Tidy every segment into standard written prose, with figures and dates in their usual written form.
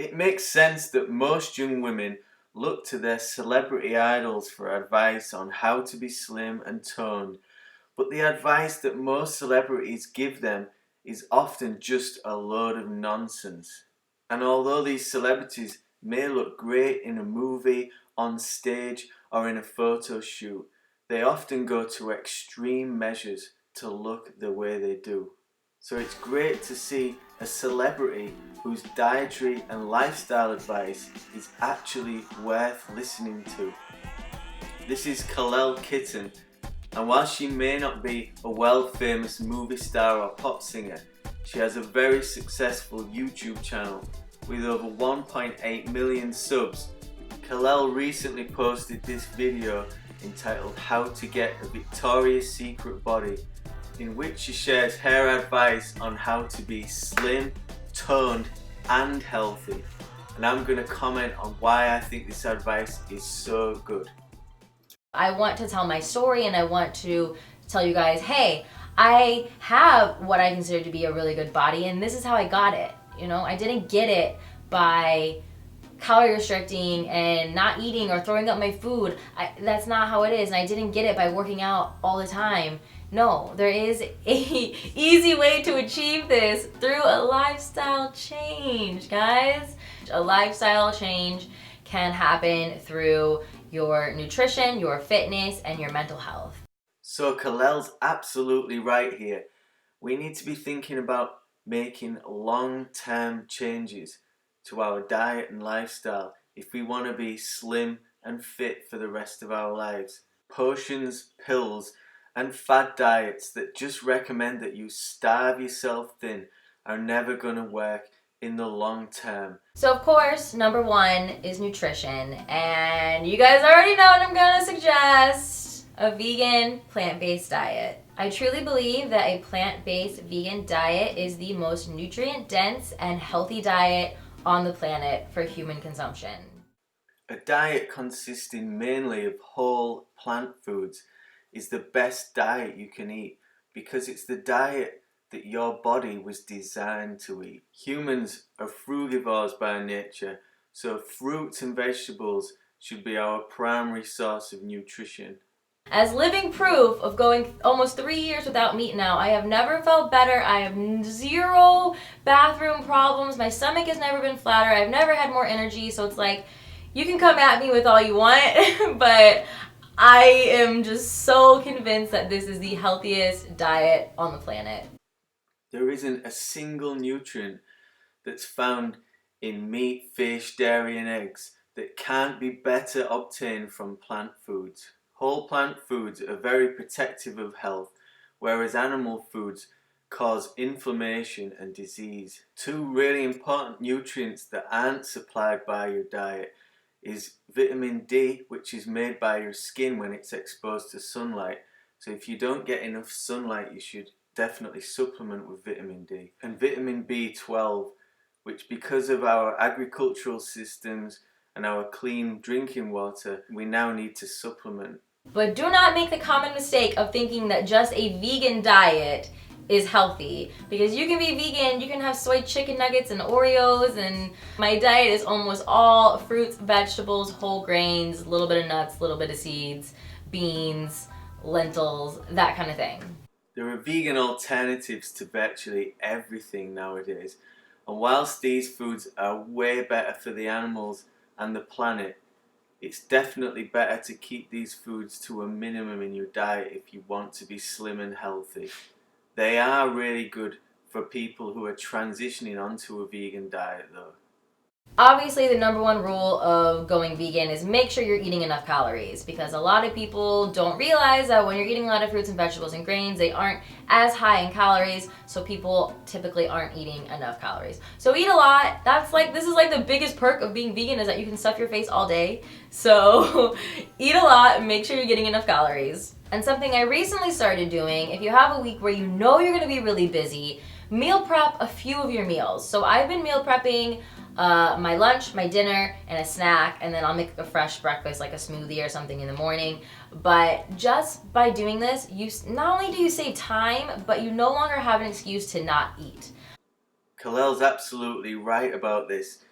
It makes sense that most young women look to their celebrity idols for advice on how to be slim and toned, but the advice that most celebrities give them is often just a load of nonsense. And although these celebrities may look great in a movie, on stage, or in a photo shoot, they often go to extreme measures to look the way they do. So it's great to see a celebrity whose dietary and lifestyle advice is actually worth listening to. This is Kalel Kitten, and while she may not be a world-famous movie star or pop singer, she has a very successful YouTube channel with over 1.8 million subs. Kalel recently posted this video entitled How to Get a Victoria's Secret Body, in which she shares her advice on how to be slim, toned and healthy. And I'm going to comment on why I think this advice is so good. I want to tell my story and I want to tell you guys, hey, I have what I consider to be a really good body and this is how I got it. You know, I didn't get it by calorie restricting and not eating or throwing up my food. That's not how it is, and I didn't get it by working out all the time. No, there is a easy way to achieve this through a lifestyle change, guys. A lifestyle change can happen through your nutrition, your fitness, and your mental health. So Kalel's absolutely right here. We need to be thinking about making long-term changes to our diet and lifestyle if we want to be slim and fit for the rest of our lives. Potions, pills, and fad diets that just recommend that you starve yourself thin are never going to work in the long term. So of course, number one is nutrition, and you guys already know what I'm going to suggest: a vegan, plant-based diet. I truly believe that a plant-based vegan diet is the most nutrient-dense and healthy diet on the planet for human consumption. A diet consisting mainly of whole plant foods is the best diet you can eat because it's the diet that your body was designed to eat. Humans are frugivores by nature, so fruits and vegetables should be our primary source of nutrition. As living proof of going almost 3 years without meat now, I have never felt better. I have zero bathroom problems. My stomach has never been flatter. I've never had more energy. So it's like, you can come at me with all you want, but I am just so convinced that this is the healthiest diet on the planet. There isn't a single nutrient that's found in meat, fish, dairy and eggs that can't be better obtained from plant foods. Whole plant foods are very protective of health, whereas animal foods cause inflammation and disease. Two really important nutrients that aren't supplied by your diet is vitamin D, which is made by your skin when it's exposed to sunlight. So if you don't get enough sunlight, you should definitely supplement with vitamin D. And vitamin B12, which because of our agricultural systems and our clean drinking water, we now need to supplement. But do not make the common mistake of thinking that just a vegan diet is healthy, because you can be vegan, you can have soy chicken nuggets and Oreos, and my diet is almost all fruits, vegetables, whole grains, a little bit of nuts, a little bit of seeds, beans, lentils, that kind of thing. There are vegan alternatives to virtually everything nowadays, and whilst these foods are way better for the animals and the planet, it's definitely better to keep these foods to a minimum in your diet if you want to be slim and healthy. They are really good for people who are transitioning onto a vegan diet though. Obviously, the number one rule of going vegan is make sure you're eating enough calories, because a lot of people don't realize that when you're eating a lot of fruits and vegetables and grains, they aren't as high in calories, so people typically aren't eating enough calories. So eat a lot. This is like the biggest perk of being vegan, is that you can stuff your face all day. So eat a lot and make sure you're getting enough calories. And something I recently started doing, if you have a week where you know you're going to be really busy, meal prep a few of your meals. So I've been meal prepping my lunch, my dinner, and a snack, and then I'll make a fresh breakfast like a smoothie or something in the morning. But just by doing this, you not only do you save time, but you no longer have an excuse to not eat. Kalel's absolutely right about this.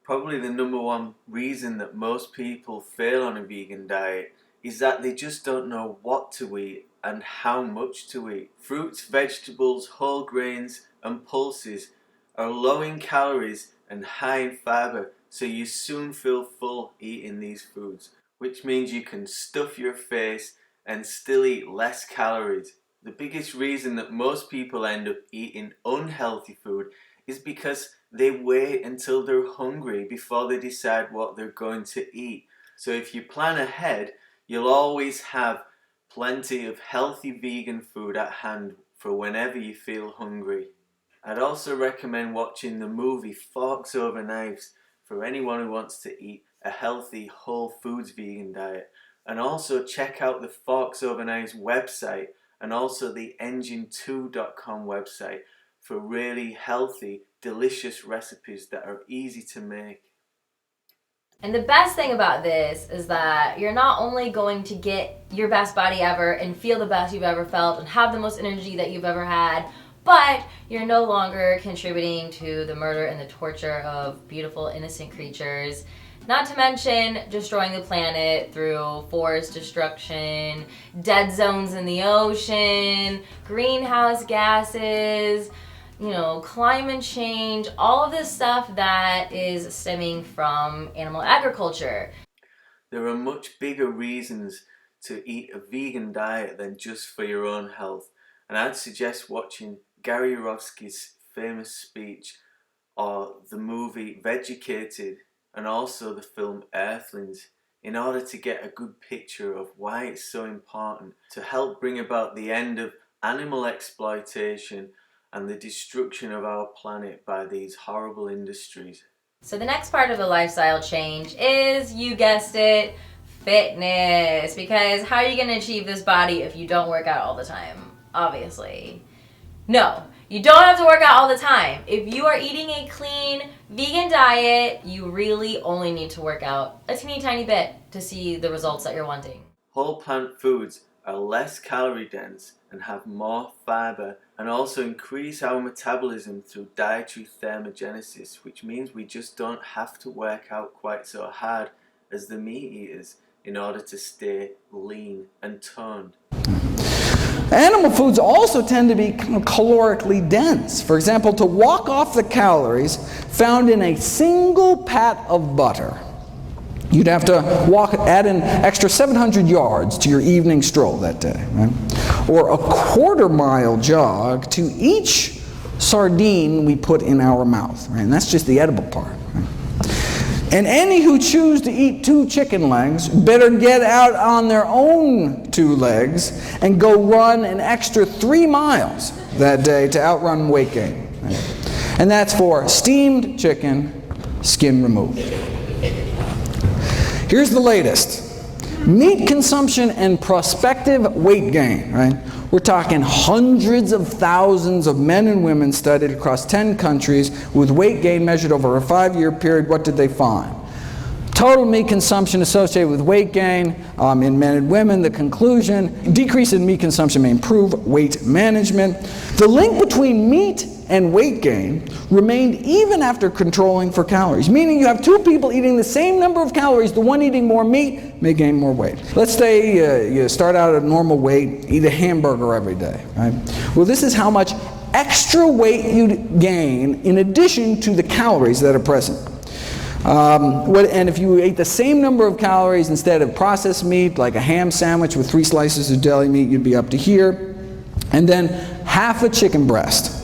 Probably the number one reason that most people fail on a vegan diet is that they just don't know what to eat and how much to eat. Fruits, vegetables, whole grains, and pulses are low in calories and high in fiber, so you soon feel full eating these foods, which means you can stuff your face and still eat less calories. The biggest reason that most people end up eating unhealthy food is because they wait until they're hungry before they decide what they're going to eat. So if you plan ahead, you'll always have plenty of healthy vegan food at hand for whenever you feel hungry. I'd also recommend watching the movie Forks Over Knives for anyone who wants to eat a healthy whole foods vegan diet. And also check out the Forks Over Knives website and also the engine2.com website for really healthy, delicious recipes that are easy to make. And the best thing about this is that you're not only going to get your best body ever and feel the best you've ever felt and have the most energy that you've ever had, but you're no longer contributing to the murder and the torture of beautiful, innocent creatures. Not to mention destroying the planet through forest destruction, dead zones in the ocean, greenhouse gases, climate change, all of this stuff that is stemming from animal agriculture. There are much bigger reasons to eat a vegan diet than just for your own health, and I'd suggest watching Gary Yourofsky's famous speech or the movie Vegucated and also the film Earthlings in order to get a good picture of why it's so important to help bring about the end of animal exploitation and the destruction of our planet by these horrible industries. So the next part of the lifestyle change is, you guessed it, fitness. Because how are you going to achieve this body if you don't work out all the time? Obviously. No, you don't have to work out all the time. If you are eating a clean vegan diet, you really only need to work out a teeny tiny bit to see the results that you're wanting. Whole plant foods are less calorie dense and have more fiber, and also increase our metabolism through dietary thermogenesis, which means we just don't have to work out quite so hard as the meat eaters in order to stay lean and toned. Animal foods also tend to be calorically dense. For example, to walk off the calories found in a single pat of butter, you'd have to add an extra 700 yards to your evening stroll that day, right? Or a quarter-mile jog to each sardine we put in our mouth, right? And that's just the edible part. Right? And any who choose to eat 2 chicken legs better get out on their own 2 legs and go run an extra 3 miles that day to outrun weight gain. Right? And that's for steamed chicken, skin removed. Here's the latest. Meat consumption and prospective weight gain, right? We're talking hundreds of thousands of men and women studied across 10 countries with weight gain measured over a 5-year period. What did they find? Total meat consumption associated with weight gain in men and women. The conclusion, decrease in meat consumption may improve weight management. The link between meat and weight gain remained even after controlling for calories, meaning you have 2 people eating the same number of calories, the one eating more meat may gain more weight. Let's say you start out at normal weight, eat a hamburger every day, right? Well, this is how much extra weight you'd gain in addition to the calories that are present. And if you ate the same number of calories instead of processed meat, like a ham sandwich with 3 slices of deli meat, you'd be up to here. And then half a chicken breast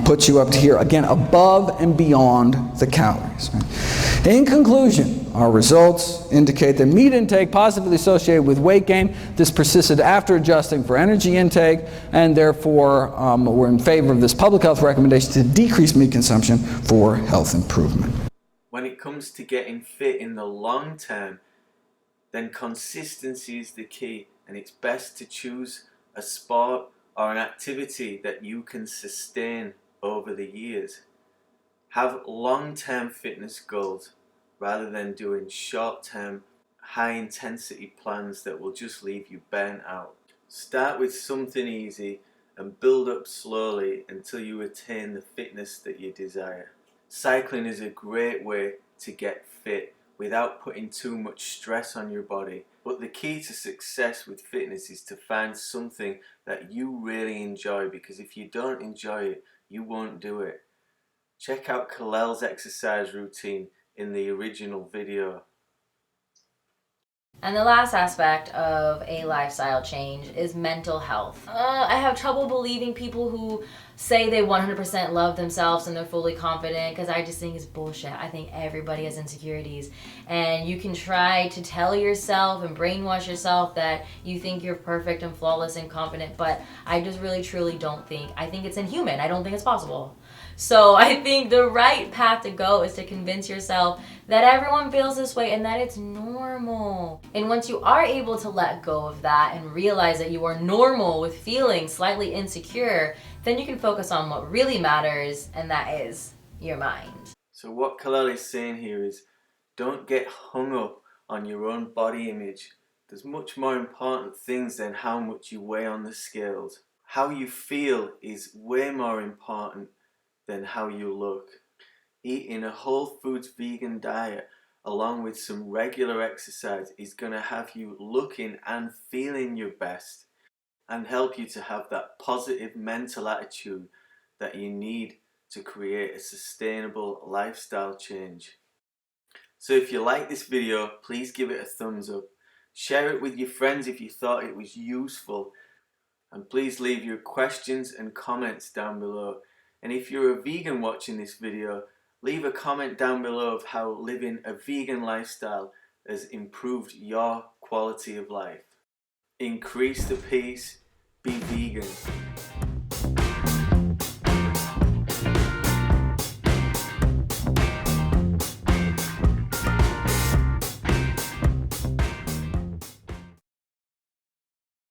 puts you up to here, again, above and beyond the calories. Right? In conclusion, our results indicate that meat intake positively associated with weight gain. This persisted after adjusting for energy intake, and therefore we're in favor of this public health recommendation to decrease meat consumption for health improvement. When it comes to getting fit in the long term, then consistency is the key, and it's best to choose a sport or an activity that you can sustain over the years. Have long-term fitness goals rather than doing short-term, high-intensity plans that will just leave you burnt out. Start with something easy and build up slowly until you attain the fitness that you desire. Cycling is a great way to get fit without putting too much stress on your body. But the key to success with fitness is to find something that you really enjoy, because if you don't enjoy it, you won't do it. Check out Kalel's exercise routine in the original video. And the last aspect of a lifestyle change is mental health. I have trouble believing people who say they 100% love themselves and they're fully confident, because I just think it's bullshit. I think everybody has insecurities, and you can try to tell yourself and brainwash yourself that you think you're perfect and flawless and confident, but I just really truly don't think. I think it's inhuman. I don't think it's possible. So I think the right path to go is to convince yourself that everyone feels this way and that it's normal. And once you are able to let go of that and realize that you are normal with feeling slightly insecure, then you can focus on what really matters, and that is your mind. So what Kalel is saying here is, don't get hung up on your own body image. There's much more important things than how much you weigh on the scales. How you feel is way more important than how you look. Eating a whole foods vegan diet along with some regular exercise is going to have you looking and feeling your best, and help you to have that positive mental attitude that you need to create a sustainable lifestyle change. So if you like this video, please give it a thumbs up. Share it with your friends if you thought it was useful. And please leave your questions and comments down below. And if you're a vegan watching this video, leave a comment down below of how living a vegan lifestyle has improved your quality of life. Increase the peace, be vegan.